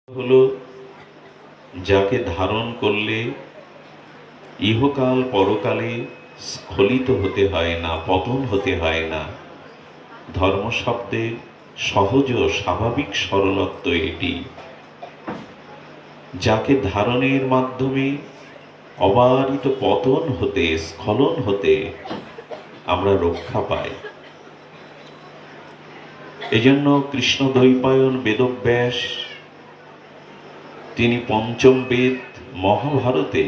হলো যাকে ধারণ করলে ইহকাল পরকালে স্খলিত হতে হয় না, পতন হতে হয় না। ধর্ম শব্দের সহজ ও স্বাভাবিক সরলত্ব এটি। যাকে ধারণের মাধ্যমে অবারিত পতন হতে, স্খলন হতে আমরা রক্ষা পাই। এজন্য কৃষ্ণদ্বৈপায়ন বেদব্যাস তিনি পঞ্চম বেদ মহাভারতে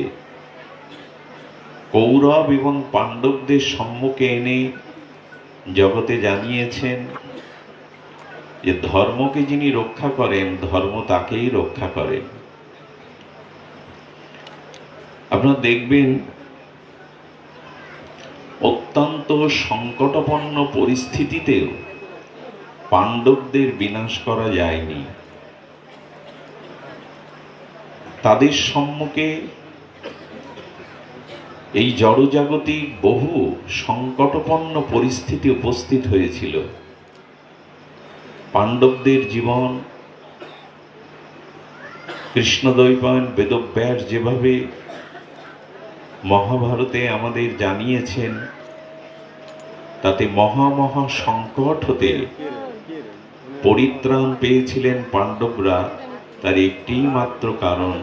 কৌরব এবং পাণ্ডবদের সম্মুখে এনে জগতে জানিয়েছেন যে ধর্মকে যিনি রক্ষা করেন, ধর্ম তাকেই রক্ষা করেন। আপনারা দেখবেন অত্যন্ত সংকটাপন্ন পরিস্থিতিতেও পাণ্ডবদের বিনাশ করা যায়নি। তাদের সম্মুখে এই জড়জাগতিক বহু সংকটপন্ন পরিস্থিতি উপস্থিত হয়েছিল। পাণ্ডবদের জীবন কৃষ্ণদ্বৈপায়ন বেদব্যাস যেভাবে মহাভারতে আমাদের জানিয়েছেন, তাতে মহা সংকট হতে পরিত্রাণ পেয়েছিলেন পাণ্ডবরা। তার একটি মাত্র কারণ,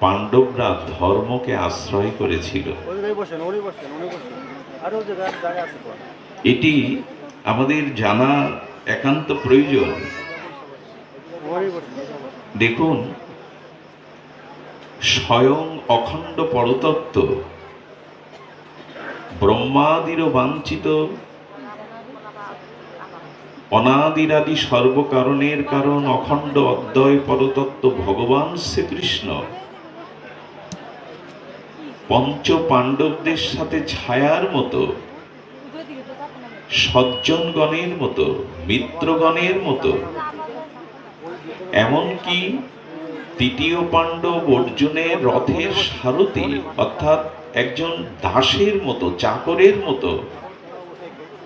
পাণ্ডবরা ধর্মকে আশ্রয় করেছিল। এটি আমাদের জানা একান্ত প্রয়োজন। দেখুন, স্বয়ং অখণ্ড পরতত্ত্ব ব্রহ্মাদিরও বাঞ্ছিত অনাদিরাদি সর্বকারণের কারণ অখণ্ড অদ্বয় পরতত্ত্ব ভগবান শ্রীকৃষ্ণ পঞ্চ পাণ্ডবদের সাথে ছায়ার মতো, সজ্জনগণের মতো, মিত্রগণের মতো, এমনকি তৃতীয় পাণ্ডব অর্জুনের রথের সারথি অর্থাৎ একজন দাসের মতো, চাকরের মতো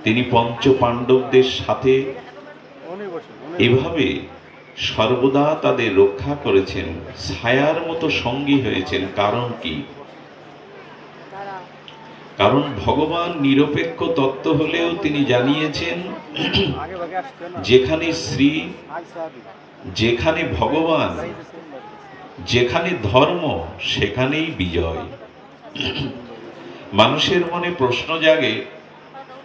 তিনি পঞ্চ পাণ্ডবদের সাথে এভাবে সর্বদা তাদের রক্ষা করেছেন, ছায়ার মতো সঙ্গী হয়েছেন। কারণ কি? কারণ ভগবান নিরপেক্ষ তত্ত্ব হলেও তিনি জানিয়েছেন যেখানে শ্রী, যেখানে ভগবান, যেখানে ধর্ম, সেখানেই বিজয়। মানুষের মনে প্রশ্ন জাগে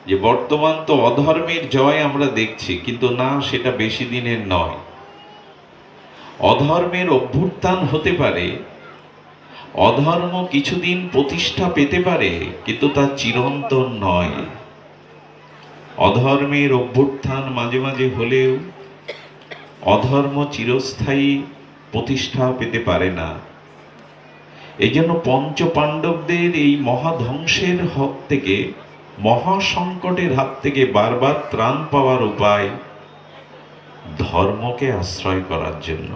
যে বর্তমান তো অধর্মের জয় আমরা দেখছি, কিন্তু না, সেটা বেশি দিনের নয়। অধর্মের অভ্যুত্থান হতে পারে, অধর্ম কিছুদিন প্রতিষ্ঠা পেতে পারে, কিন্তু তা চিরন্তন নয়। অধর্মের অভ্যুত্থান মাঝে মাঝে হলেও অধর্ম চিরস্থায়ী প্রতিষ্ঠা পেতে পারে না। এই জন্য পঞ্চ পাণ্ডবদের এই মহাধ্বংসের হাত থেকে, মহাসংকটের হাত থেকে বারবার ত্রাণ পাওয়ার উপায় ধর্মকে আশ্রয় করার জন্য।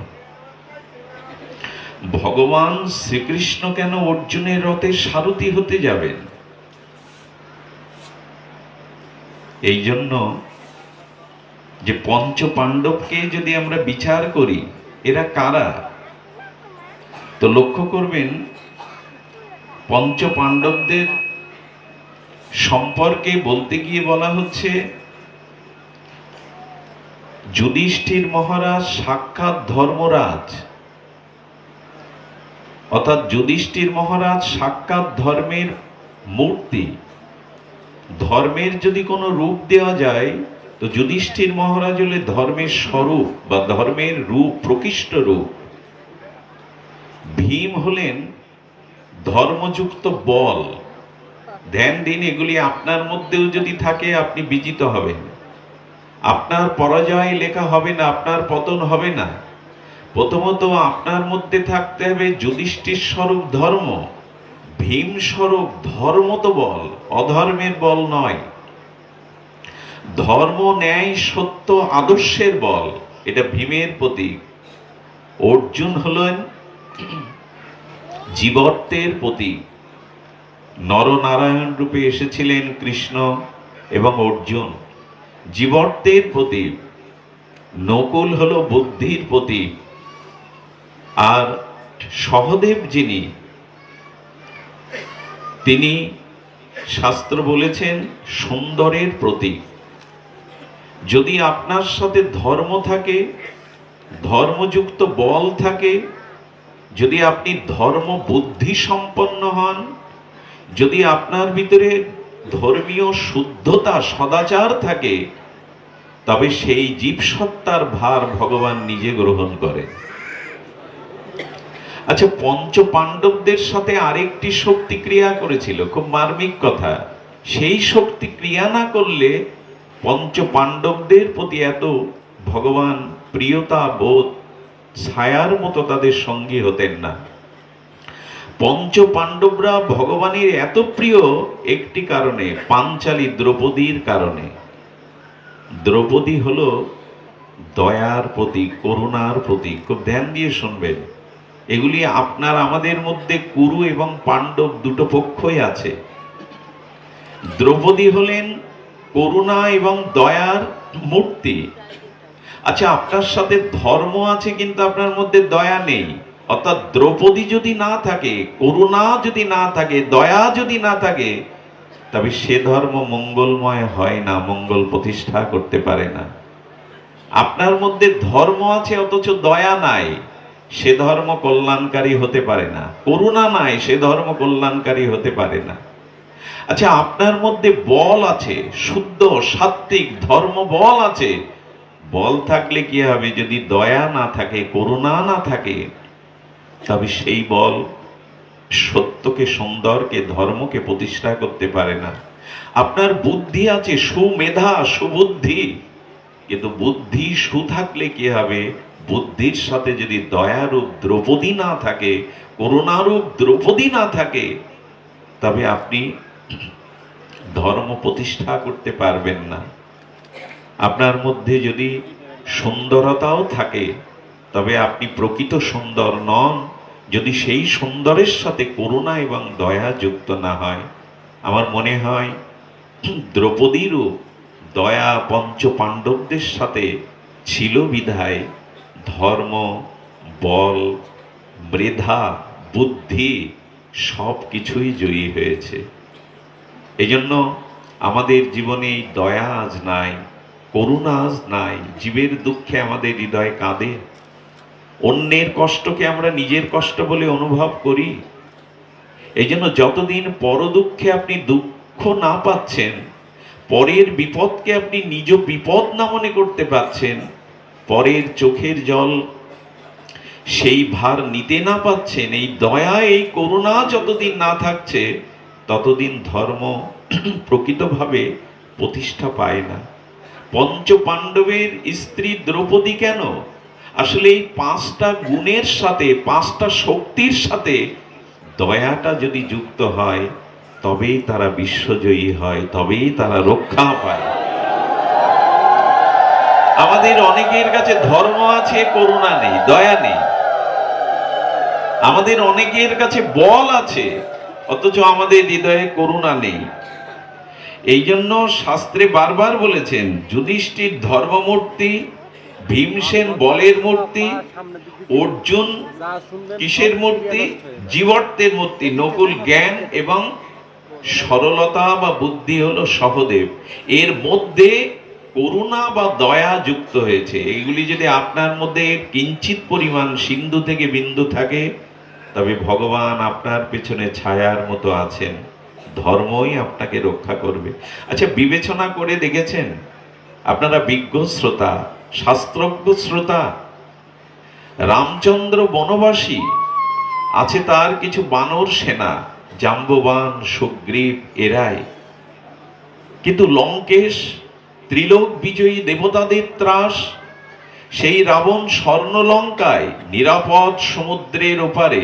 ভগবান শ্রীকৃষ্ণ কেন অর্জুনের রথে সারথি হতে যাবেন? এই জন্য যে পঞ্চ পাণ্ডবকে যদি আমরা বিচার করি, এরা কারা, তো লক্ষ্য করবেন পঞ্চ পাণ্ডবদের সম্পর্কে বলতে গিয়ে বলা হচ্ছে যুধিষ্ঠির মহারাজ সাক্ষাৎ ধর্মরাজ, অর্থাৎ যুধিষ্ঠির মহারাজ সাক্ষাৎ ধর্মের মূর্তি। ধর্মের যদি কোনো রূপ দেওয়া যায়, তো যুধিষ্ঠির মহারাজ হলে ধর্মের স্বরূপ বা ধর্মের রূপ, প্রকৃষ্ট রূপ। ভীম হলেন ধর্মযুক্ত বল। ধ্যান দিন, এগুলি আপনার মধ্যেও যদি থাকে আপনি বিজিত হবেন। আপনার পরাজয় লেখা হবে না, আপনার পতন হবে না। প্রথমত আপনার মধ্যে থাকতে হবে যুধিষ্ঠির স্বরূপ ধর্ম, ভীম স্বরূপ ধর্মত বল, অধর্মের বল নয়। ধর্ম, ন্যায়, সত্য, আদর্শের বল, এটা ভীমের প্রতীক। অর্জুন হলেন জীবত্বের প্রতীক। নরনারায়ণ রূপে এসেছিলেন কৃষ্ণ এবং অর্জুন, জীবত্বের প্রতীক। নকুল হলো বুদ্ধির প্রতীক। আর সহদেব যিনি, তিনি শাস্ত্র বলেছেন সুন্দরের প্রতীক। যদি আপনার সাথে ধর্ম থাকে, ধর্মযুক্ত বল থাকে, যদি আপনি ধর্ম বুদ্ধি সম্পন্ন হন, যদি আপনার ভিতরে ধর্মীয় শুদ্ধতা সদাচার থাকে, তবে সেই জীবসত্তার ভার ভগবান নিজে গ্রহণ করেন। আচ্ছা, পঞ্চ পাণ্ডবদের সাথে আরেকটি শক্তি ক্রিয়া করেছিল, খুব মার্মিক কথা। সেই শক্তি ক্রিয়া না করলে পঞ্চ পাণ্ডবদের প্রতি এত ভগবান প্রিয়তা বোধ, ছায়ার মতো তাদের সঙ্গী হতেন না। পঞ্চ পাণ্ডবরা ভগবানের এত প্রিয় একটি কারণে, পাঞ্চালী দ্রৌপদীর কারণে। দ্রৌপদী হলো দয়ার প্রতীক, করুণার প্রতীক। খুব ধ্যান দিয়ে শুনবেন, এগুলি আপনার আমাদের মধ্যে কুরু এবং পাণ্ডব দুটো পক্ষই আছে। দ্রৌপদী হলেন করুণা এবং দয়ার মূর্তি। আচ্ছা, আপনার সাথে ধর্ম আছে কিন্তু আপনার মধ্যে দয়া নেই, অর্থাৎ দ্রৌপদী যদি না থাকে, করুণা যদি না থাকে, দয়া যদি না থাকে, তবে সে ধর্ম মঙ্গলময় হয় না, মঙ্গল প্রতিষ্ঠা করতে পারে না। আপনার মধ্যে ধর্ম আছে অথচ দয়া নাই, সে ধর্ম কল্যাণকারী হতে পারে না। করুণা নাই, সে ধর্ম কল্যাণকারী হতে পারে না। আচ্ছা, আপনার মধ্যে বল আছে, শুদ্ধ সাত্ত্বিক ধর্ম বল আছে। বল থাকলে কি হবে? যদি দয়া না থাকে, করুণা না থাকে, তবে সেই বল সত্যকে, সুন্দরকে, ধর্মকে প্রতিষ্ঠা করতে পারে না। আপনার বুদ্ধি আছে, সুমেধা, সুবুদ্ধি, কিন্তু বুদ্ধি সু থাকলে কি হবে? বুদ্ধির সাথে যদি দয়ারূপ দ্রৌপদী না থাকে, করুণারূপ দ্রৌপদী না থাকে, তবে আপনি ধর্ম প্রতিষ্ঠা করতে পারবেন না। আপনার মধ্যে যদি সুন্দরতাও থাকে, তবে আপনি প্রকৃত সুন্দর নন, যদি সেই সুন্দরের সাথে করুণা এবং দয়া যুক্ত না হয়। আমার মনে হয় দ্রৌপদীরও দয়া পঞ্চ পাণ্ডবদের সাথে ছিল বিধায় ধর্ম, বল, মেধা, বুদ্ধি সব কিছুই জয়ী হয়েছে। এজন্য আমাদের জীবনে দয়া আজ নাই, করুণা আজ নাই। জীবের দুঃখে আমাদের হৃদয় কাঁদে, অন্যের কষ্টকে আমরা নিজের কষ্ট বলে অনুভব করি। এই জন্য যতদিন পর দুঃখে আপনি দুঃখ না পাচ্ছেন, পরের বিপদকে আপনি নিজ বিপদ না মনে করতে পারছেন, পরের চোখের জল সেই ভার নিতে না পাচ্ছেন, এই দয়া, এই করুণা যতদিন না থাকছে, ততদিন ধর্ম প্রকৃতভাবে প্রতিষ্ঠা পায় না। পঞ্চ পাণ্ডবের স্ত্রী দ্রৌপদী কেন? আসলে এই পাঁচটা গুণের সাথে, পাঁচটা শক্তির সাথে দয়াটা যদি যুক্ত হয়, তবেই তারা বিশ্বজয়ী হয়, তবেই তারা রক্ষা পায়। আমাদের অনেকের কাছে ধর্ম আছে, করুণা নেই, দয়া নেই। আমাদের অনেকের কাছে বল আছে, অথচ আমাদের হৃদয়ে করুণা নেই। এই জন্য শাস্ত্রে বারবার বলেছেন, যুধিষ্ঠির ধর্মমূর্তি, ভীমসেন বলের মূর্তি, অর্জুন কিসের মূর্তি? জীবত্বের মূর্তি, নকুল জ্ঞান এবং সরলতা বা বুদ্ধি হলো সহদেব। এর মধ্যে করুণা বা দয়া যুক্ত হয়েছে। এইগুলি যদি আপনার মধ্যে কিঞ্চিত পরিমাণ সিন্ধু থেকে বিন্দু থাকে, তবে ভগবান আপনার পেছনে ছায়ার মতো আছেন, ধর্মই আপনাকে রক্ষা করবে। আচ্ছা, বিবেচনা করে দেখেছেন? আপনারা বিজ্ঞ শ্রোতা, শাস্ত্রজ্ঞ শ্রোতা, রামচন্দ্র বনবাসী, আছে তার কিছু বানর সেনা, জাম্ববান, সুগ্রীব, এরাই। কিন্তু লঙ্কেশ, ত্রিলোক বিজয়ী দেবতাদের ত্রাস, সেই রাবণ স্বর্ণলঙ্কায় নিরাপদ সমুদ্রের ওপারে,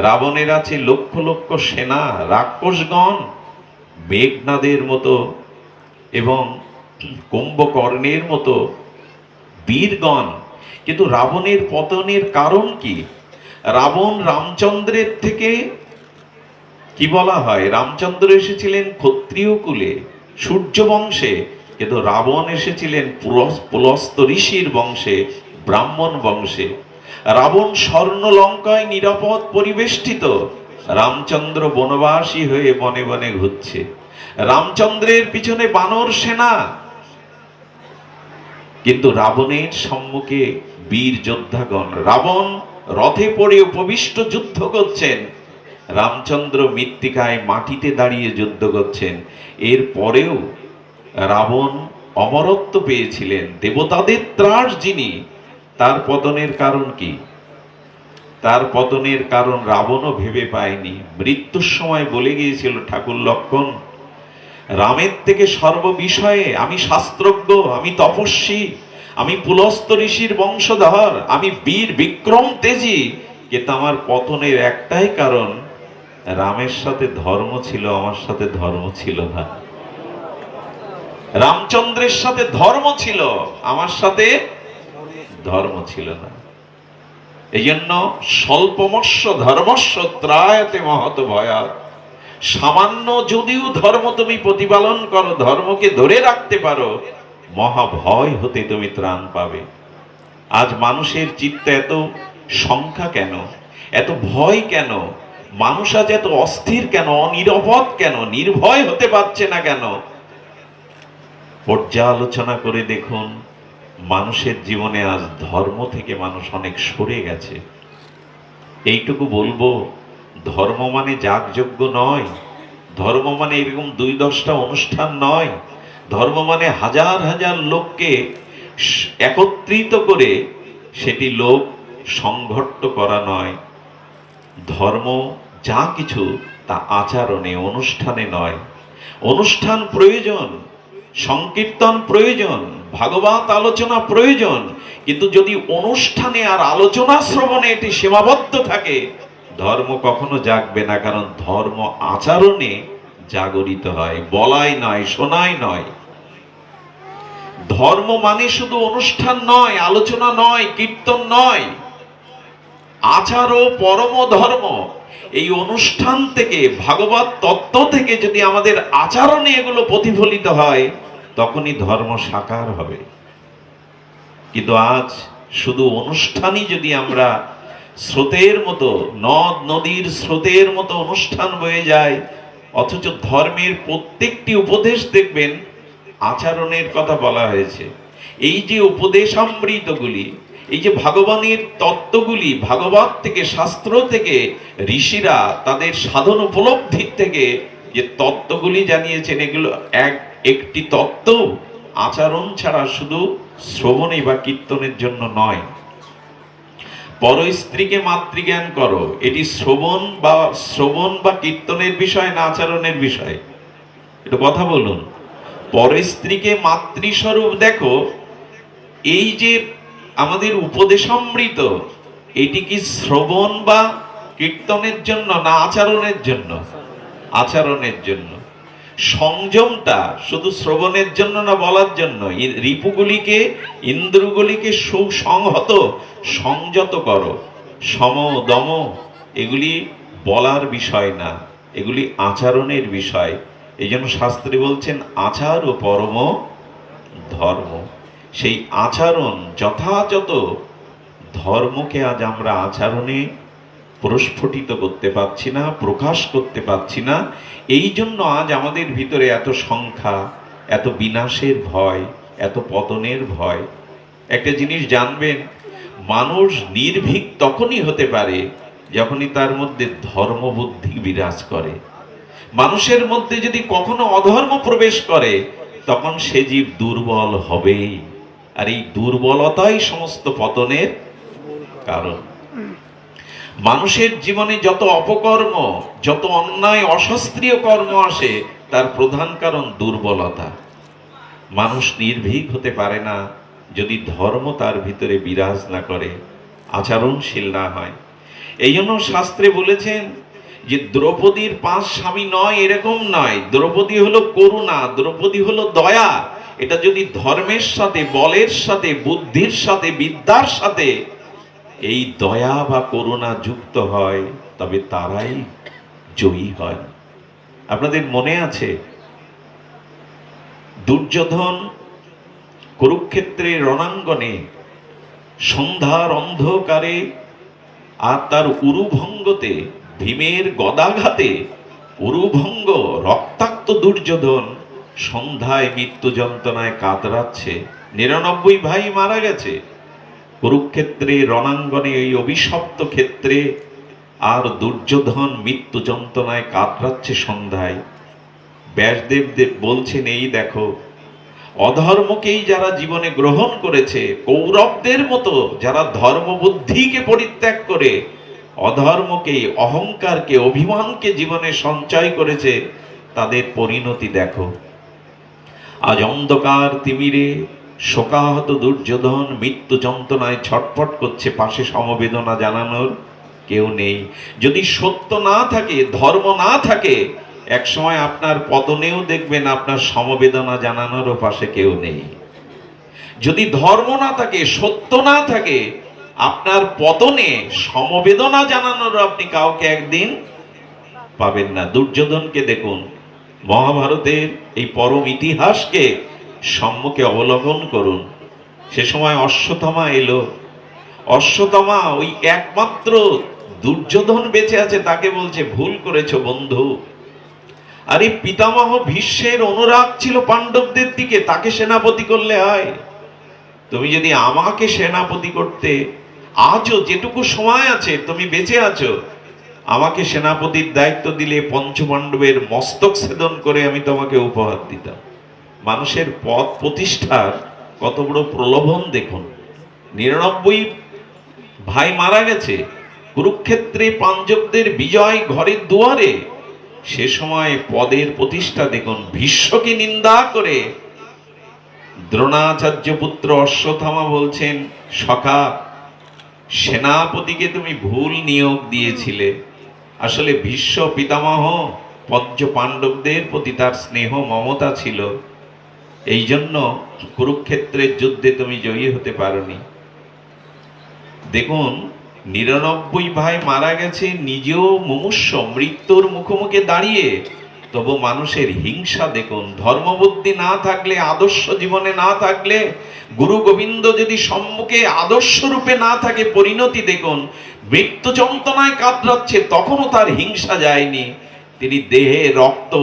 রাবণের আছে লক্ষ লক্ষ সেনা, রাক্ষসগণ, মেঘনাদের মতো এবং কুম্ভকর্ণের মতো বীরগণ। কিন্তু রাবণের পতনের কারণ কি? রাবণ রামচন্দ্রের থেকে, কি বলা হয়, রামচন্দ্র এসেছিলেন ক্ষত্রিয় কুলে, সূর্য বংশে, কিন্তু রাবণ এসেছিলেন পুলস্ত ঋষির বংশে, ব্রাহ্মণ বংশে। রাবণ স্বর্ণ লঙ্কায় নিরাপদ পরিবেষ্টিত, রামচন্দ্র বনবাসী হয়ে বনে বনে ঘুরছে, রামচন্দ্রের পিছনে বানর সেনা, কিন্তু রাবণের সম্মুখে বীর যোদ্ধাগণ। রাবণ রথে পড়ে উপবিষ্ট যুদ্ধ করছেন, রামচন্দ্র মৃত্তিকায় মাটিতে দাঁড়িয়ে যুদ্ধ করছেন। এর পরেও রাবণ অমরত্ব পেয়েছিলেন, দেবতাদের ত্রাস যিনি, তার পতনের কারণ কি? তার পতনের কারণ রাবণও ভেবে পায়নি। মৃত্যুর সময় বলে গিয়েছিল ঠাকুর লক্ষণ, রামের থেকে সর্ববিষয়ে আমি শাস্ত্রজ্ঞ, আমি তপস্বী, আমি পুলস্ত ঋষির বংশধর, আমি বীর বিক্রম তেজী, কিন্তু আমার পতনের একটাই কারণ, রামের সাথে ধর্ম ছিল, আমার সাথে ধর্ম ছিল না। রামচন্দ্রের সাথে ধর্ম ছিল, আমার সাথে ধর্ম ছিল না। এই জন্য স্বল্পমস্য ধর্মস্য ত্রায়তে মহত ভয়াৎ। সামান্য যদিও ধর্ম তুমি প্রতিপালন করো, ধর্মকে ধরে রাখতে পারো, মহাভয় হতে তুমি ত্রাণ পাবে। আজ মানুষের চিত্তে এত সংখ্যা কেন, এত ভয় কেন? মানুষ আজ এত অস্থির কেন, অনিরাপদ কেন, নির্ভয় হতে পারছে না কেন? পর্যালোচনা করে দেখুন, মানুষের জীবনে আজ ধর্ম থেকে মানুষ অনেক সরে গেছে। এইটুকু বলবো, ধর্ম মানে যাগযজ্ঞ নয়, ধর্ম মানে এরকম ২-১০টা অনুষ্ঠান নয়, ধর্ম মানে হাজার হাজার লোককে একত্রিত করে সেটি লোক সংঘট্ট করা নয়। ধর্ম যা কিছু তা আচরণে, অনুষ্ঠানে নয়। অনুষ্ঠান প্রয়োজন, সংকীর্তন প্রয়োজন, ভাগবত আলোচনা প্রয়োজন, কিন্তু যদি অনুষ্ঠানে আর আলোচনা শ্রবণে এটি সীমাবদ্ধ থাকে, ধর্ম কখনো জাগবে না। কারণ ধর্ম আচরণে জাগরিত হয়, বলাই নয়, শোনাই নয়। ধর্ম মানে শুধু অনুষ্ঠান নয়, আলোচনা নয়, কীর্তন নয়, আচার ও পরম ধর্ম। এই অনুষ্ঠান থেকে, ভাগবত তত্ত্ব থেকে যদি আমাদের আচরণে এগুলো প্রতিফলিত হয়, তখনই ধর্ম সাকার হবে। কিন্তু আজ শুধু অনুষ্ঠানই যদি আমরা স্রোতের মতো, নদ নদীর স্রোতের মতো অনুষ্ঠান বয়ে যায়, অথচ ধর্মের প্রত্যেকটি উপদেশ দেখবেন আচরণের কথা বলা হয়েছে। এই যে উপদেশামৃতগুলি, এই যে ভগবানের তত্ত্বগুলি, ভাগবত থেকে, শাস্ত্র থেকে ঋষিরা তাদের সাধন উপলব্ধির থেকে যে তত্ত্বগুলি জানিয়েছেন, এগুলো একটি তত্ত্ব আচরণ ছাড়া শুধু শ্রবণে বা কীর্তনের জন্য নয়। পর স্ত্রীকে মাতৃজ্ঞান করো, এটি শ্রবণ বা কীর্তনের বিষয় না আচরণের বিষয়? একটু কথা বলুন। পর স্ত্রীকে মাতৃস্বরূপ দেখো, এই যে আমাদের উপদেশামৃত, এটি কি শ্রবণ বা কীর্তনের জন্য না আচরণের জন্য? আচরণের জন্য। সংযমটা শুধু শ্রবণের জন্য না বলার জন্য? রিপুগুলিকে, ইন্দ্রগুলিকে সুসংহত, সংযত করো। সম দম এগুলি বলার বিষয় না, এগুলি আচরণের বিষয়। এই জন্য শাস্ত্রে বলছেন আচার ও পরম ধর্ম। সেই আচরণ, যথাযথ ধর্মকে আজ আমরা আচরণে প্রস্ফুটিত করতে পারছি না, প্রকাশ করতে পারছি না। এই জন্য আজ আমাদের ভিতরে এত সংখ্যা, এত বিনাশের ভয়, এত পতনের ভয়। একটা জিনিস জানবেন, মানুষ নির্ভীক তখনই হতে পারে যখনই তার মধ্যে ধর্মবুদ্ধি বিরাজ করে। মানুষের মধ্যে যদি কখনো অধর্ম প্রবেশ করে, তখন সে জীব দুর্বল হবেই। আর এই দুর্বলতাই সমস্ত পতনের কারণ। মানুষের জীবনে যত অপকর্ম, যত অন্যায় অশাস্ত্রীয় কর্ম আসে, তার প্রধান কারণ দুর্বলতা। মানুষ নির্ভীক হতে পারে না যদি ধর্ম তার ভিতরে বিরাজ না করে, আচরণশীল না হয়। এই জন্য শাস্ত্রে বলেছেন যে দ্রৌপদীর 5 স্বামী নয়, এরকম নয়। দ্রৌপদী হলো করুণা, দ্রৌপদী হলো দয়া। এটা যদি ধর্মের সাথে, বলের সাথে, বুদ্ধির সাথে, বিদ্যার সাথে এই দয়া বা করুণা যুক্ত হয়, তবে তারাই জয়ী হয়। আপনাদের মনে আছে দুর্যোধন কুরুক্ষেত্রের রণাঙ্গনে সন্ধ্যার অন্ধকারে আর তার উরুভঙ্গতে, ভীমের গদাঘাতে উরুভঙ্গ রক্তাক্ত দুর্যোধন সন্ধ্যায় মৃত্যু যন্ত্রণায় কাতরাচ্ছে। 99 ভাই মারা গেছে কুরুক্ষেত্রে রণাঙ্গনে, এই অভিশপ্ত ক্ষেত্রে, আর দুর্যোধন মৃত্যু যন্ত্রণায় কাতরাচ্ছে সন্ধ্যায়। ব্যাসদেব বলছেন, এই দেখো, অধর্মকেই যারা জীবনে গ্রহণ করেছে, কৌরবদের মতো যারা ধর্মবুদ্ধিকে পরিত্যাগ করে অধর্মকে, অহংকারকে, অভিমানকে জীবনে সঞ্চয় করেছে, তাদের পরিণতি দেখো। আজ অন্ধকার তিমিরে শোকাহত দুর্যোধন মৃত্যু যন্ত্রণায় ছটফট করছে, পাশে সমবেদনা জানানোর কেউ নেই। যদি সত্য না থাকে, ধর্ম না থাকে, এক সময় আপনার পতনেও দেখবেন আপনার সমবেদনা জানানোরও পাশে কেউ নেই। যদি ধর্ম না থাকে, সত্য না থাকে, আপনার পতনে সমবেদনা জানানোর আপনি কাউকে একদিন পাবেন না। দুর্যোধনকে দেখুন, মহাভারতের এই পরম ইতিহাসকে সম্মুখে অবলোকন করুন। সে সময় অশ্বত্থামা এলো। অশ্বত্থামা ওই একমাত্র দুর্যোধন বেঁচে আছে, তাকে বলছে, ভুল করেছো বন্ধু। আরে পিতামহ ভীষ্মের অনুরাগ ছিল পাণ্ডবদের দিকে, তাকে সেনাপতি করলে হয়। তুমি যদি আমাকে সেনাপতি করতে, আজও যেটুকু সময় আছে তুমি বেঁচে আছো, আমাকে সেনাপতির দায়িত্ব দিলে পঞ্চপাণ্ডবের মস্তক ছেদন করে আমি তোমাকে উপহার দিতাম। মানুষের পদ প্রতিষ্ঠার কত বড় প্রলোভন দেখুন। 99 ভাই মারা গেছে কুরুক্ষেত্রে, পাঞ্জবদের বিজয় ঘরের দুয়ারে। সে সময় পদের প্রতিষ্ঠা দেখুন। ভীষ্মকে নিন্দা করে দ্রোণাচার্য পুত্র অশ্বত্থামা বলছেন, সখা, সেনাপতিকে তুমি ভুল নিয়োগ দিয়েছিলে। আসলে ভীষ্ম পিতামহ পঞ্চ পাণ্ডবদের প্রতি তার স্নেহ মমতা ছিল, এই জন্য কুরুক্ষেত্রের যুদ্ধে তুমি জয়ী হতে পারোনি। দেখুন, 99 ভাই মারা গেছে, নিজেও মুমূর্ষু, মৃত্যুর মুখোমুখি দাঁড়িয়ে, তবু মানুষের হিংসা দেখুন। ধর্মবুদ্ধি না থাকলে, আদর্শ জীবনে না থাকলে, গুরু গোবিন্দ যদি সম্মুখে আদর্শ রূপে না থাকে, পরিণতি দেখুন। মৃত্যু যন্ত্রণায় কাতরাচ্ছে, তখনও তার হিংসা যায়নি। তিনি দেহে রক্ত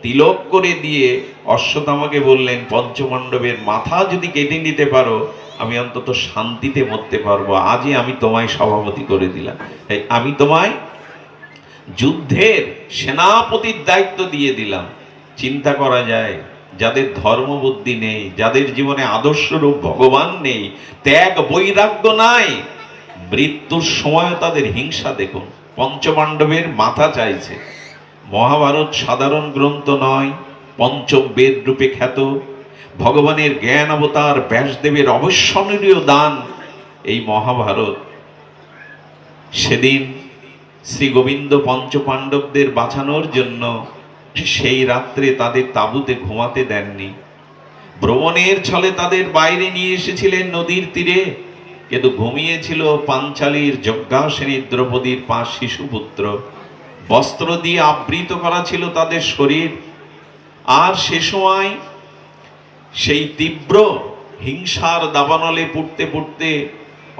তিলক করে দিয়ে অশ্বত্থামাকে বললেন, পঞ্চপাণ্ডবের মাথা যদি কেটে নিতে পারো, আমি অন্তত শান্তিতে মরতে পারবো। আজই আমি তোমায় সভাপতি করে দিলাম, আমি তোমায় যুদ্ধের সেনাপতির দায়িত্ব দিয়ে দিলাম। চিন্তা করা যায়, যাদের ধর্মবুদ্ধি নেই, যাদের জীবনে আদর্শরূপ ভগবান নেই, ত্যাগ বৈরাগ্য নাই, মৃত্যুর সময় তাদের হিংসা দেখুন। পঞ্চপাণ্ডবের মাথা চাইছে। মহাভারত সাধারণ গ্রন্থ নয়, পঞ্চম বেদ রূপে খ্যাত। ভগবানের জ্ঞান অবতার ব্যাসদেবের অবিস্মরণীয় দান এই মহাভারত। সেদিন শ্রী গোবিন্দ পঞ্চপাণ্ডবদের বাঁচানোর জন্য সেই রাত্রে তাদের তাঁবুতে ঘুমাতে দেননি। ভ্রমণের ছলে তাদের বাইরে নিয়ে এসেছিলেন নদীর তীরে, কিন্তু ঘুমিয়েছিল পাঞ্চালীর যজ্ঞাসিনী দ্রৌপদীর 5 শিশুপুত্র। বস্ত্র দিয়ে আবৃত করা ছিল তাদের শরীর। আর সে সময় সেই তীব্র হিংসার দাবানলে পুড়তে পুড়তে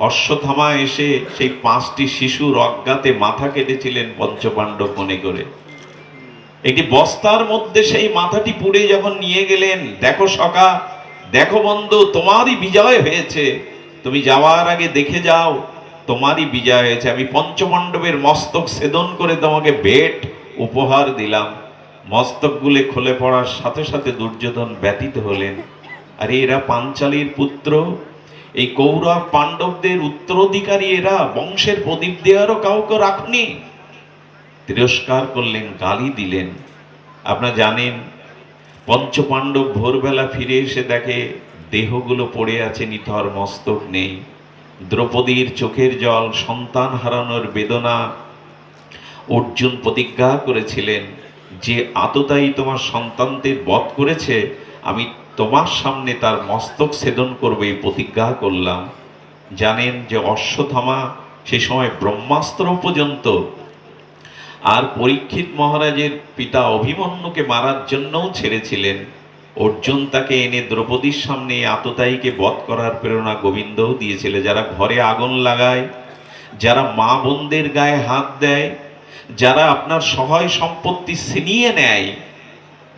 অশ্বত্থামা এসে সেই 5টি শিশুর অজ্ঞাতে মাথা কেটেছিলেন পঞ্চপাণ্ডব মনে করে। একটি বস্তার মধ্যে সেই মাথাটি পুড়ে যখন নিয়ে গেলেন, দেখো সখা, দেখো বন্ধু, তোমারই বিজয় হয়েছে, তুমি যাওয়ার আগে দেখে যাও, তোমারই বিজয় হয়েছে। আমি পঞ্চপাণ্ডবের মস্তক ছেদন করে তোমাকে ভেট উপহার দিলাম। মস্তকগুলো খুলে পড়ার সাথে সাথে দুর্যোধন ব্যথিত হলেন। আরে এরা পাঞ্চালীর পুত্র, এই কৌরব পাণ্ডবদের উত্তরাধিকারী, এরা বংশের প্রদীপ দেওয়ারও কাউকে রাখনি। তিরস্কার করলেন, গালি দিলেন। আপনারা জানেন, পঞ্চপাণ্ডব ভোরবেলা ফিরে এসে দেখে দেহগুলো পড়ে আছে, নিথর, মস্তক নেই। দ্রৌপদীর চোখের জল, সন্তান হারানোর বেদনা। অর্জুন প্রতিজ্ঞা করেছিলেন যে আততায়ী তোমার সন্তানদের বধ করেছে, আমি তোমার সামনে তার মস্তক ছেদন করবে, এই প্রতিজ্ঞা করলাম। জানেন যে অশ্বত্থামা সে সময় ব্রহ্মাস্ত্র পর্যন্ত, আর পরীক্ষিত মহারাজের পিতা অভিমন্যুকে মারার জন্যও ছেড়েছিলেন। অর্জুন তাকে এনে দ্রৌপদীর সামনে আততায়ীকে বধ করার প্রেরণা গোবিন্দও দিয়েছিল। যারা ঘরে আগুন লাগায়, যারা মা বোনদের গায়ে হাত দেয়, যারা আপনার সহায় সম্পত্তি ছিনিয়ে নেয়,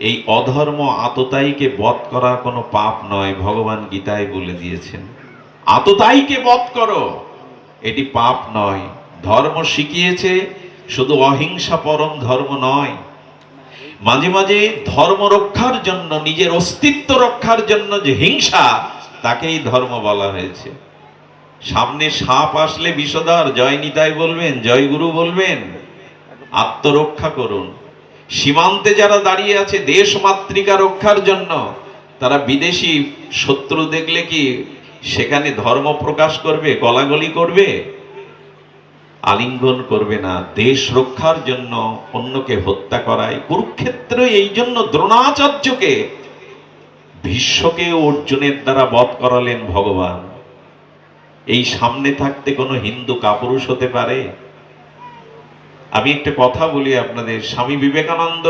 এই অধর্ম আততায়ীকে বধ করা কোনো পাপ নয়। ভগবান গীতায় বলে দিয়েছেন আততায়ীকে বধ করো, এটি পাপ নয়। ধর্ম শিখিয়েছে শুধু অহিংসা পরম ধর্ম নয়, মাঝে মাঝে ধর্ম রক্ষার জন্য, নিজের অস্তিত্ব রক্ষার জন্য যে হিংসা, তাকেই ধর্ম বলা হয়েছে। সামনে সাপ আসলে বিষধর জয় নিতাই বলবেন, জয় গুরু বলবেন, আত্মরক্ষা করুন। সীমান্তে যারা দাঁড়িয়ে আছে দেশ মাতৃকা রক্ষার জন্য, তারা বিদেশি শত্রু দেখলে কি সেখানে ধর্ম প্রকাশ করবে, গলাগলি করবে? আলিঙ্গন করবে না। দেশ রক্ষার জন্য অন্যকে হত্যা করায়। কুরুক্ষেত্রে এই জন্য দ্রোণাচার্যকে, ভীষ্মকে অর্জুনের দ্বারা বধ করালেন ভগবান। এই সামনে থাকতে কোনো হিন্দু কাপুরুষ হতে পারে? আমি একটা কথা বলি আপনাদের, স্বামী বিবেকানন্দ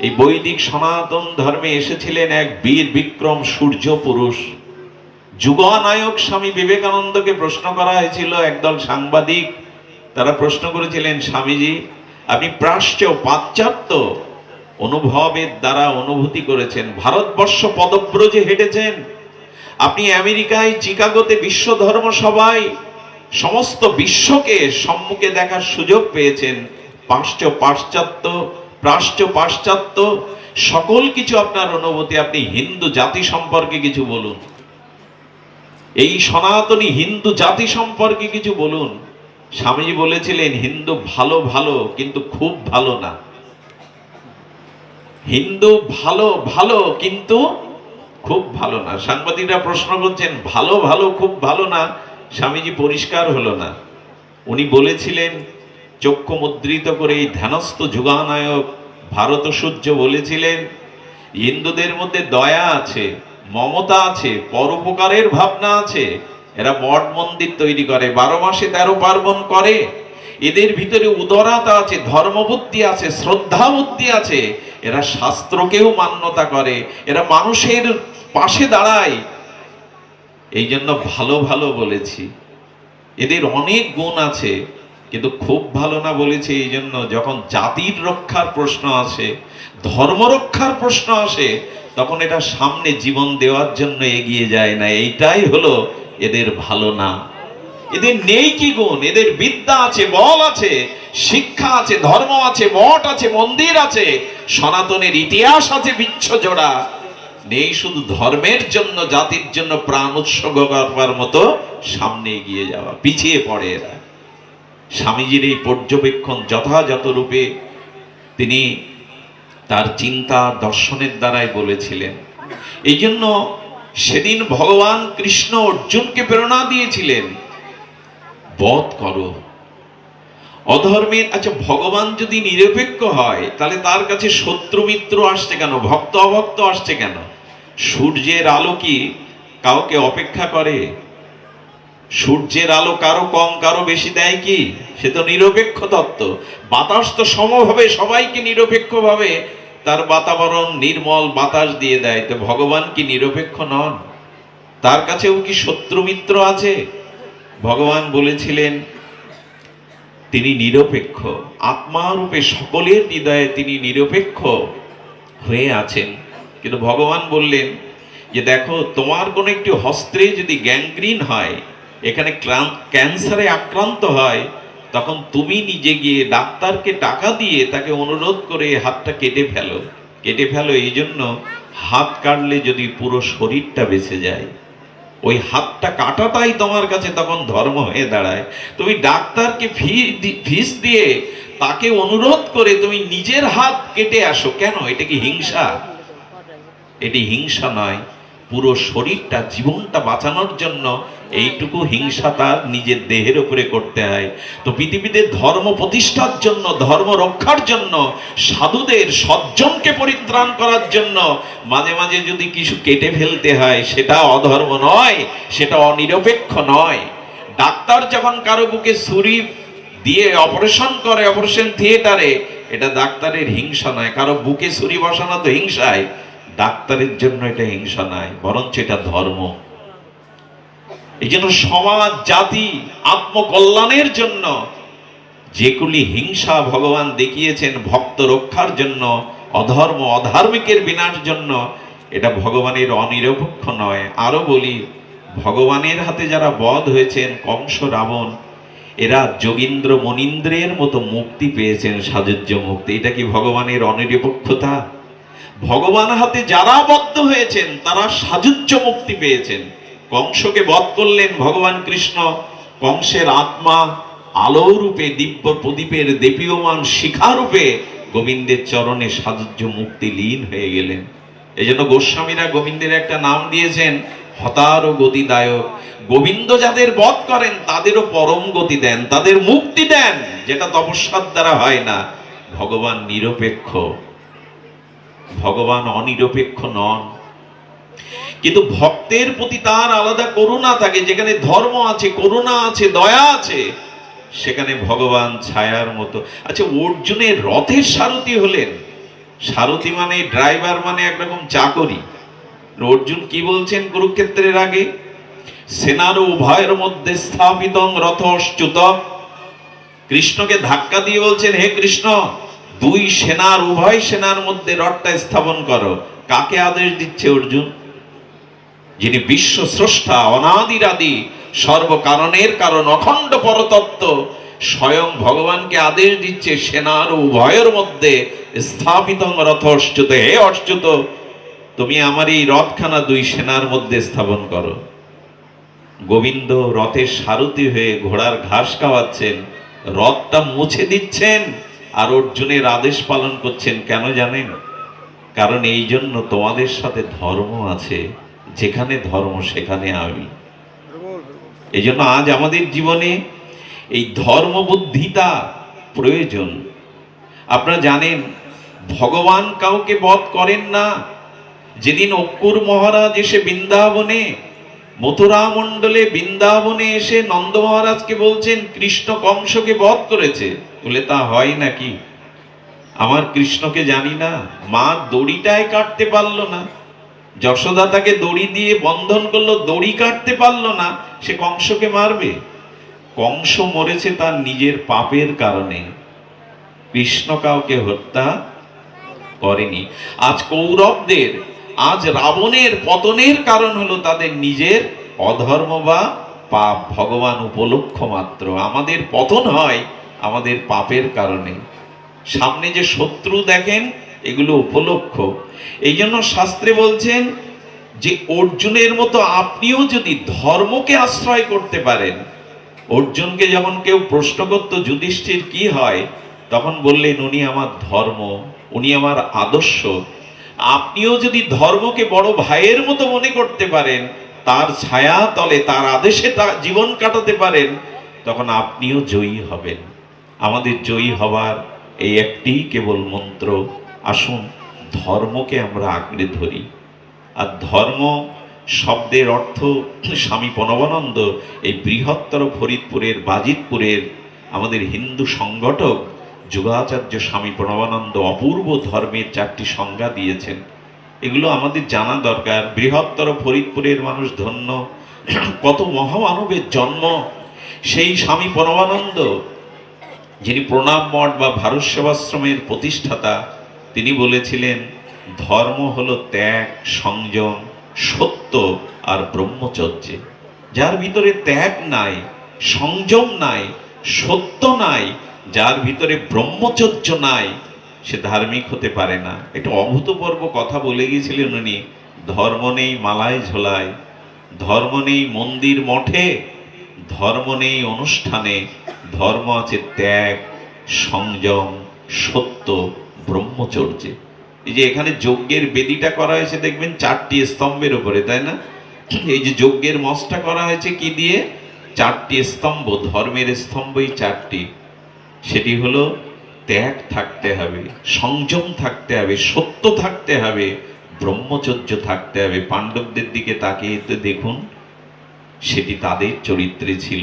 এই বৈদিক সনাতন ধর্মে এসেছিলেন এক বীর বিক্রম সূর্য পুরুষ। যুগনায়ক স্বামী বিবেকানন্দকে প্রশ্ন করা হয়েছিল, একদল সাংবাদিক তারা প্রশ্ন করেছিলেন, স্বামীজি আপনি পাশ্চাত্য অনুভবের দ্বারা অনুভূতি করেছেন, ভারতবর্ষ পদব্রজে হেঁটেছেন, আপনি আমেরিকায় চিকাগোতে বিশ্ব ধর্ম সভায় সমস্ত বিশ্বকে সম্মুখে দেখার সুযোগ পেয়েছেন, পাশ্চাত্য সকল কিছু আপনার অনুভূতি, আপনি হিন্দু জাতি সম্পর্কে কিছু বলুন, এই সনাতনী হিন্দু জাতি সম্পর্কে কিছু বলুন। স্বামীজি বলেছিলেন, হিন্দু ভালো ভালো কিন্তু খুব ভালো না। হিন্দু ভালো ভালো কিন্তু খুব ভালো না। সাংবাদিকরা প্রশ্ন করছেন, ভালো ভালো খুব ভালো না, স্বামীজি পরিষ্কার হলো না। উনি বলেছিলেন, চক্ষু মুদ্রিত করে এই ধ্যানস্থ যুগানায়ক ভারত সূর্য বলেছিলেন, হিন্দুদের মধ্যে দয়া আছে, মমতা আছে, পরোপকারের ভাবনা আছে। এরা মঠ মন্দির তৈরি করে, 12 মাসে 13 পার্বণ করে, এদের ভিতরে উদারতা আছে, ধর্মবুদ্ধি আছে, শ্রদ্ধা বুদ্ধি আছে, এরা শাস্ত্রকেও মান্যতা করে, এরা মানুষের পাশে দাঁড়ায়। এই জন্য ভালো ভালো বলেছি। এদের অনেক গুণ আছে, কিন্তু খুব ভালো না বলেছি এই জন্য, যখন জাতির রক্ষার প্রশ্ন আসে, ধর্ম রক্ষার প্রশ্ন আসে, তখন এটা সামনে জীবন দেওয়ার জন্য এগিয়ে যায় না। এইটাই হলো এদের ভালো না। এদের নেই কি গুণ? এদের বিদ্যা আছে, বল আছে, শিক্ষা আছে, ধর্ম আছে, মঠ আছে, মন্দির আছে, সনাতনের ইতিহাস আছে বিচ্ছ জোড়া। নেই শুধু ধর্মের জন্য, জাতির জন্য প্রাণ উৎসর্গ করবার মতো সামনে এগিয়ে যাওয়া, পিছিয়ে পড়ে এরা। স্বামীজির এই পর্যবেক্ষণ যথাযথ রূপে তিনি তার চিন্তা দর্শনের দ্বারাই বলেছিলেন। এই জন্য সেদিন ভগবান কৃষ্ণ অর্জুনকে প্রেরণা দিয়েছিলেন, বধ করো অধর্মের। আচ্ছা, ভগবান যদি নিরপেক্ষ হয়, তাহলে তার কাছে শত্রু মিত্র আসছে কেন, ভক্ত অভক্ত আসছে কেন? সূর্যের আলো কি কাউকে অপেক্ষা করে? সূর্যের আলো কারো কম কারো বেশি দেয় কি? সে তো নিরপেক্ষ তত্ত্ব। বাতাস তো সমভাবে সবাইকে নিরপেক্ষভাবে তার বাতাবরণ নির্মল বাতাস দিয়ে দেয়। তো ভগবান কি নিরপেক্ষ নন? তার কাছেও কি শত্রু মিত্র আছে? ভগবান বলেছিলেন তিনি নিরপেক্ষ, আত্মারূপে সকলের হৃদয়ে তিনি নিরপেক্ষ হয়ে আছেন। কিন্তু ভগবান বললেন যে দেখো, তোমার কোনো একটি হস্তে যদি গ্যাংগ্রিন হয়, এখানে ক্যান্সারে আক্রান্ত হয়, তখন তুমি নিজে গিয়ে ডাক্তারকে টাকা দিয়ে তাকে অনুরোধ করে হাতটা কেটে ফেলো। এই জন্য হাত কাটলে যদি পুরো শরীরটা বেঁচে যায়, ওই হাতটা কাটাটাই তোমার কাছে তখন ধর্ম হয়ে দাঁড়ায়। তুমি ডাক্তারকে ফিস দিয়ে তাকে অনুরোধ করে তুমি নিজের হাত কেটে আসো কেন? এটা কি হিংসা? এটি হিংসা নয়। পুরো শরীরটা, জীবনটা বাঁচানোর জন্য এইটুকু হিংসা তার নিজের দেহের উপরে করতে হয়। তো পৃথিবীতে ধর্ম প্রতিষ্ঠার জন্য, ধর্ম রক্ষার জন্য, সাধুদের সজ্জনকে পরিত্রাণ করার জন্য মাঝে মাঝে যদি কিছু কেটে ফেলতে হয়, সেটা অধর্ম নয়, সেটা অনিরপেক্ষ নয়। ডাক্তার যখন কারো বুকে ছুরি দিয়ে অপারেশন করে অপারেশন থিয়েটারে, এটা ডাক্তারের হিংসা নয়। কারো বুকে ছুরি বসানো তো হিংসায়। ডাক্তারের জন্য এটা হিংসা নয়, বরঞ্চ এটা ধর্ম। এই জন্য সমাজ, জাতি, আত্মকল্যাণের জন্য যেগুলি হিংসা ভগবান দেখিয়েছেন ভক্ত রক্ষার জন্য, অধর্ম অধার্মিকের বিনাশ জন্য, এটা ভগবানের অনিরপেক্ষ নয়। আরো বলি, ভগবানের হাতে যারা বধ হয়েছেন, কংস, রাবণ, এরা যোগীন্দ্র মনীন্দ্রের মতো মুক্তি পেয়েছেন, সাযুজ্য মুক্তি। এটা কি ভগবানের অনিরপেক্ষতা? ভগবান হাতে যারা বদ্ধ হয়েছেন তারা সাযুজ্য মুক্তি পেয়েছেন। কংসকে বধ করলেন ভগবান কৃষ্ণ, কংসের আত্মা আলো রূপে, দিব্য প্রদীপের দেপীয়মান শিখা রূপে গোবিন্দের চরণে সাযুজ্য মুক্তি লীন হয়ে গেলেন। এই জন্য গোস্বামীরা গোবিন্দের একটা নাম দিয়েছেন হতার গতিদায়ক। গোবিন্দ যাদের বধ করেন তাদেরও পরম গতি দেন, তাদের মুক্তি দেন, যেটা তপস্যার দ্বারা হয় না। ভগবান নিরপেক্ষ, ভগবান অনিরপেক্ষ নন। কিন্তু ভক্তের প্রতি তার আলাদা করুণা থাকে। যেখানে ধর্ম আছে, করুণা আছে, দয়া আছে, সেখানে ভগবান ছায়ার মতো। আচ্ছা, অর্জুনের রথের সারথি হলেন। সারথি মানে ড্রাইভার, মানে একরকম চাকরি। অর্জুন কি বলছেন কুরুক্ষেত্রের আগে? সেনার উভয়ের মধ্যে স্থাপিত রথশ্চ্যুত। কৃষ্ণকে ধাক্কা দিয়ে বলছেন, হে কৃষ্ণ, দুই সেনার, উভয় সেনার মধ্যে রথটা স্থাপন করো। কাকে আদেশ দিচ্ছে অর্জুন? যিনি বিশ্ব স্রষ্টা, অনাদিরাদি, সর্বকারণের কারণ, অখণ্ড পরতত্ত্ব, স্বয়ং ভগবানকে আদেশ দিচ্ছে সেনার উভয়ের মধ্যে স্থাপিত রথশ্চ্যুত। হে অচ্যুত, তুমি আমার এই রথখানা দুই সেনার মধ্যে স্থাপন করো। গোবিন্দ রথের সারথি হয়ে ঘোড়ার ঘাস খাওয়াচ্ছেন, রথটা মুছে দিচ্ছেন, আর অর্জুনের আদেশ পালন করছেন। কেন জানেন? কারণ এই জন্য তোমাদের সাথে ধর্ম আছে, যেখানে ধর্ম সেখানে আমি। এই জন্য আজ আমাদের জীবনে এই ধর্ম বুদ্ধিটা প্রয়োজন। আপনারা জানেন ভগবান কাউকে বধ করেন না। যেদিন অক্কুর মহারাজ এসে বৃন্দাবনে, মথুরা মণ্ডলে বৃন্দাবনে এসে নন্দ মহারাজকে বলছেন কৃষ্ণ কংসকে বধ করেছে, বলে তা হয় নাকি? আমার কৃষ্ণকে জানি না? মা দড়িটাই কাটতে পারলো না, যশোদা তাকে দড়ি দিয়ে বন্ধন করলো, দড়ি কাটতে পারলো না, সে কংসকে মারবে? কংস মরেছে তার নিজের পাপের কারণে, কৃষ্ণ কাউকে হত্যা করেনি। আজ কৌরবদের, আজ রাবণের পতনের কারণ হলো তাদের নিজের অধর্ম বা পাপ। ভগবান উপলক্ষ মাত্র। আমাদের পতন হয় আমাদের পাপের কারণে। সামনে যে শত্রু দেখেন, এগুলো উপলক্ষ। এই জন্য শাস্ত্রে বলছেন যে অর্জুনের মতো আপনিও যদি ধর্মকে আশ্রয় করতে পারেন। অর্জুনকে যখন কেউ প্রশ্ন করত যুধিষ্ঠির কি হয়, তখন বললেন উনি আমার ধর্ম, উনি আমার আদর্শ। আপনিও যদি ধর্মকে বড় ভাইয়ের মতো মনে করতে পারেন, তার ছায়া তলে, তার আদেশে তার জীবন কাটাতে পারেন, তখন আপনিও জয়ী হবেন। আমাদের জয়ী হবার এই একটি কেবল মন্ত্র। আসুন ধর্মকে আমরা আঁকড়ে ধরি। আর ধর্ম শব্দের অর্থ, স্বামী প্রণবানন্দ এই বৃহত্তর ফরিদপুরের বাজিতপুরের আমাদের হিন্দু সংগঠক যুগাচার্য স্বামী প্রণবানন্দ অপূর্ব ধর্মের 4টি সংজ্ঞা দিয়েছেন। এগুলো আমাদের জানা দরকার। বৃহত্তর ফরিদপুরের মানুষ ধন্য, কত মহামানবের জন্ম। সেই স্বামী প্রণবানন্দ, যিনি প্রণাম মঠ বা ভারত সেবাশ্রমের প্রতিষ্ঠাতা, তিনি বলেছিলেন ধর্ম হলো ত্যাগ, সংযম, সত্য আর ব্রহ্মচর্য। যার ভিতরে ত্যাগ নাই, সংযম নাই, সত্য নাই, যার ভিতরে ব্রহ্মচর্য নাই, সে ধার্মিক হতে পারে না। একটা অভূতপূর্ব কথা বলে গিয়েছিলেন উনি। ধর্ম নেই মালায় ঝোলায়, ধর্ম নেই মন্দির মঠে, ধর্ম নেই অনুষ্ঠানে, ধর্ম আছে ত্যাগ, সংযম, সত্য, ব্রহ্মচর্যে। এই যে এখানে যজ্ঞের বেদিটা করা হয়েছে দেখবেন 4টি স্তম্ভের উপরে, তাই না? এই যে যজ্ঞের মঞ্চটা করা হয়েছে কি দিয়ে? 4টি স্তম্ভ, ধর্মের স্তম্ভই 4টি। সেটি হলো ত্যাগ থাকতে হবে, সংযম থাকতে হবে, সত্য থাকতে হবে, ব্রহ্মচর্য থাকতে হবে। পাণ্ডবদের দিকে তাকিয়ে তো দেখুন, সেটি তাদের চরিত্রে ছিল।